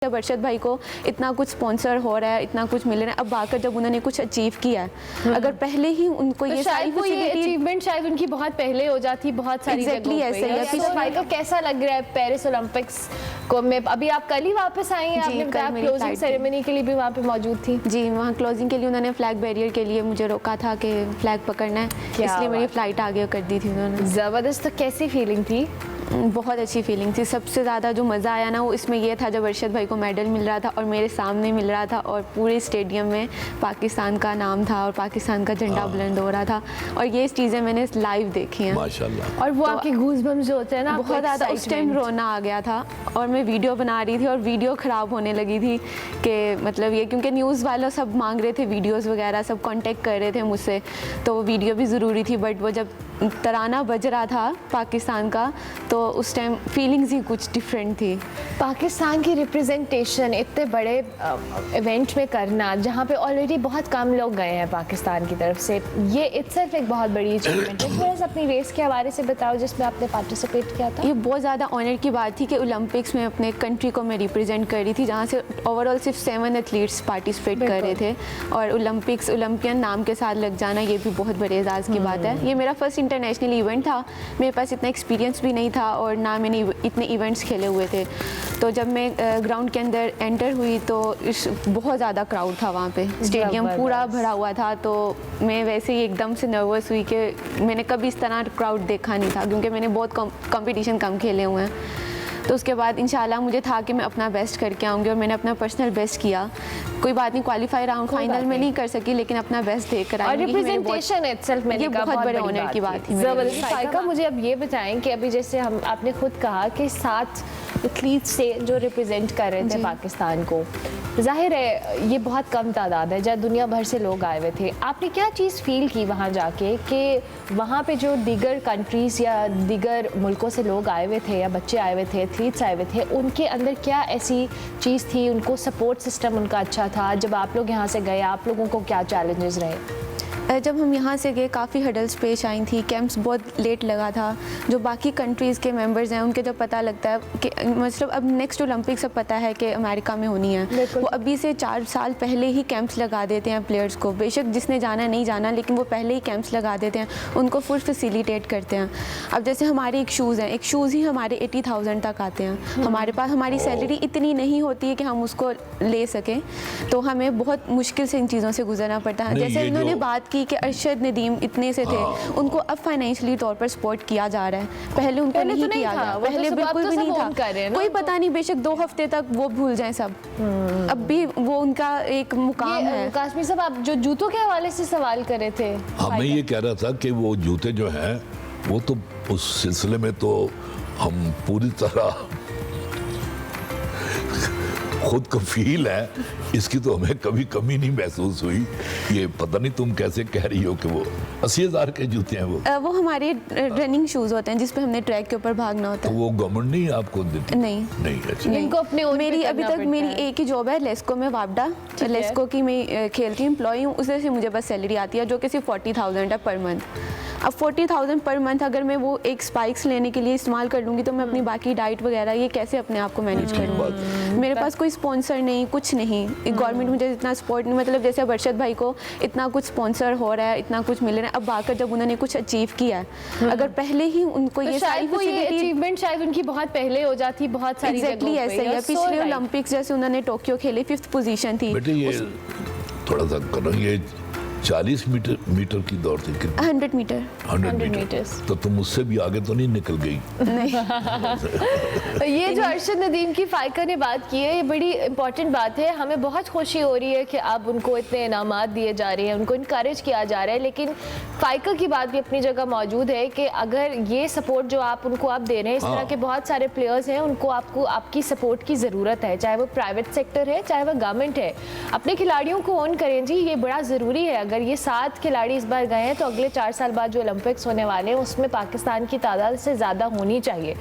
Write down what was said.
जब अरशद भाई को इतना कुछ स्पॉन्सर हो रहा है, इतना कुछ मिल रहा है, अब आकर जब उन्होंने कुछ अचीव किया है, अगर पहले ही उनको तो ये शायद वो ये अचीवमेंट शायद उनकी बहुत पहले हो जाती, बहुत सारी Exactly ऐसा ही है। तो भाई को कैसा लग रहा है पेरिस ओलंपिक्स को? मैं अभी आप कल ही वापस आई हैं, आपने बताया क्लोजिंग सेरेमनी के लिए भी वहाँ पे मौजूद थी। जी, वहाँ क्लोजिंग के लिए उन्होंने फ्लैग बैरियर के लिए मुझे रोका था कि फ्लैग पकड़ना है, इसलिए मेरी फ्लाइट आगे कर दी थी उन्होंने। ज़बरदस्त। तो कैसी फीलिंग थी? बहुत अच्छी फीलिंग थी। सबसे ज़्यादा जो मज़ा आया ना वो इसमें ये था जब अरशद भाई को मेडल मिल रहा था और मेरे सामने मिल रहा था और पूरे स्टेडियम में पाकिस्तान का नाम था और पाकिस्तान का झंडा बुलंद हो रहा था, और ये चीज़ें मैंने लाइव देखी हैं माशाल्लाह। और वो तो आपके गूज़बम्स जो होते हैं ना, बहुत ज़्यादा उस टाइम रोना आ गया था। और मैं वीडियो बना रही थी और वीडियो ख़राब होने लगी थी कि मतलब ये, क्योंकि न्यूज़ वाले सब मांग रहे थे वीडियोस वगैरह, सब कांटेक्ट कर रहे थे मुझसे, तो वो वीडियो भी ज़रूरी थी। बट वो जब तराना बज रहा था पाकिस्तान का तो उस टाइम फीलिंग्स ही कुछ डिफरेंट थी। पाकिस्तान की रिप्रेजेंटेशन इतने बड़े इवेंट में करना, जहाँ पे ऑलरेडी बहुत कम लोग गए हैं पाकिस्तान की तरफ से, ये इट्सेल्फ एक बहुत बड़ी अचीवमेंट है। थोड़ा सा अपनी रेस के हवाले से बताओ जिसमें आपने पार्टिसिपेट किया था। ये बहुत ज़्यादा ऑनर की बात थी कि ओलंपिक्स में अपने कंट्री को मैं रिप्रेजेंट कर रही थी, जहाँ से ओवरऑल सिर्फ 7 एथलीट्स पार्टिसिपेट कर रहे थे, और ओलंपियन नाम के साथ लग जाना ये भी बहुत बड़े एजाज़ की बात है। ये मेरा फर्स्ट इंटरनेशनल इवेंट था, मेरे पास इतना एक्सपीरियंस भी नहीं था और ना मैंने इतने इवेंट्स खेले हुए थे। तो जब मैं ग्राउंड के अंदर एंटर हुई तो बहुत ज़्यादा क्राउड था वहाँ पे, स्टेडियम पूरा भरा हुआ था। तो मैं वैसे ही एकदम से नर्वस हुई कि मैंने कभी इस तरह क्राउड देखा नहीं था, क्योंकि मैंने बहुत कंपटीशन कम खेले हुए हैं। तो उसके बाद इंशाल्लाह मुझे था कि मैं अपना बेस्ट करके आऊँगी, और मैंने अपना पर्सनल बेस्ट किया। कोई बात नहीं, क्वालिफाई राउंड फाइनल में नहीं कर सकी, लेकिन अपना बेस्ट देकर आई। और रिप्रेजेंटेशन इटसेल्फ मैंने कहा बहुत बड़े ऑनर की बात थी। ज़बरदस्त। फाइका, मुझे अब ये बताएं कि अभी जैसे आपने खुद कहा कि 7 एथलीट्स से जो रिप्रेजेंट कर रहे थे पाकिस्तान को, जाहिर है ये बहुत कम तादाद है, जहाँ दुनिया भर से लोग आए हुए थे। आपने क्या चीज़ फील की वहाँ जाके कि वहाँ पे जो दीगर कंट्रीज़ या दीगर मुल्कों से लोग आए हुए थे या बच्चे आए हुए थे, एथलीट्स आए हुए थे, उनके अंदर क्या ऐसी चीज़ थी, उनको सपोर्ट सिस्टम उनका अच्छा था? जब आप लोग यहाँ से गए, आप लोगों को क्या चैलेंजेस रहे? जब हम यहाँ से गए काफ़ी हडल्स पेश आई थी, कैंप्स बहुत लेट लगा था। जो बाकी कंट्रीज़ के मेंबर्स हैं उनके जब पता लगता है कि मतलब अब नेक्स्ट ओलंपिक्स अब पता है कि अमेरिका में होनी है, वो अभी से 4 साल पहले ही कैंप्स लगा देते हैं प्लेयर्स को। बेशक जिसने जाना नहीं जाना, लेकिन वो पहले ही कैंप्स लगा देते हैं, उनको फुल फैसिलिटेट करते हैं। अब जैसे हमारे एक शूज़ हैं, एक शूज़ ही हमारे 80,000 तक आते हैं हमारे पास। हमारी सैलरी इतनी नहीं होती है कि हम उसको ले सकें, तो हमें बहुत मुश्किल से इन चीज़ों से गुजरना पड़ता है। जैसे इन्होंने बात की कि अरशद नदीम इतने से थे, उनको अब फाइनेंशियली तौर पर सपोर्ट किया जा रहा है, पहले उनको नहीं किया गया, पहले बिल्कुल भी नहीं था। कोई पता नहीं, बेशक 2 हफ्ते तक वो भूल जाएं सब, अब भी वो उनका एक मुकाम है। काश्मीर साहब, आप जो जूतों के हवाले से सवाल कर रहे थे, मैं ये कह रहा था कि वो जूते जो हैं वो तो उस सिलसिले में तो हम पूरी तरह खुद कफील है, इसकी तो हमें कभी कमी नहीं महसूस हुई। ये पता नहीं तुम कैसे कह रही हो कि वो 80,000 के जूते हैं। वो हमारे रनिंग शूज होते हैं जिसपे हमने ट्रैक के ऊपर भागना होता है। तो वो गवर्नमेंट नहीं आपको देती? नहीं अच्छा। इनको अपने मेरी अभी तक मेरी एक ही जॉब है, लेस्को में, वापडा लेस्को की मैं खेलती हूँ, एम्प्लॉई हूँ, उससे से मुझे बस सैलरी आती है जो कि सिर्फ 40,000 है पर मंथ। अब 40,000 पर मंथ अगर मैं वो एक स्पाइक्स लेने के लिए इस्तेमाल कर लूँगी तो मैं अपनी बाकी डाइट वगैरह ये कैसे अपने आप को मैनेज करूँगी? मेरे पास कोई स्पॉन्सर नहीं, कुछ नहीं, गवर्नमेंट मुझे इतना सपोर्ट नहीं, मतलब जैसे अब अरशद भाई को इतना कुछ स्पॉन्सर हो रहा है, इतना कुछ मिल रहा है, अब आकर जब उन्होंने कुछ अचीव किया है, अगर पहले ही उनको ये शायद वो ये अचीवमेंट शायद उनकी बहुत पहले हो जाती, बहुत सारी एग्जैक्टली ऐसा ही है। पिछले ओलंपिक्स जैसे उन्होंने टोक्यो खेले, 5th पोजीशन थी। बेटे ये थोड़ा सा करो, ये 40 मीटर की दौड़ थी, 100 मीटर, 100 मीटर, तो तुम उससे भी आगे तो नहीं निकल गई? नहीं। ये जो अरशद नदीम की फाइका ने बात की है, ये बड़ी इंपॉर्टेंट बात है। हमें बहुत खुशी हो रही है कि अब उनको इतने इनामात दिए जा रहे हैं, उनको इनकरेज किया जा रहा है, लेकिन फाइका की बात भी अपनी जगह मौजूद है कि अगर ये सपोर्ट जो आप उनको आप दे रहे हैं, इस तरह के बहुत सारे प्लेयर्स हैं, उनको आपको आपकी सपोर्ट की ज़रूरत है, चाहे वो प्राइवेट सेक्टर है, चाहे वो गवर्नमेंट है। अपने खिलाड़ियों को ऑन करें जी, ये बड़ा ज़रूरी है। अगर ये 7 खिलाड़ी इस बार गए हैं तो अगले 4 साल बाद जो ओलंपिक्स होने वाले हैं उसमें पाकिस्तान की तादाद से ज़्यादा होनी चाहिए।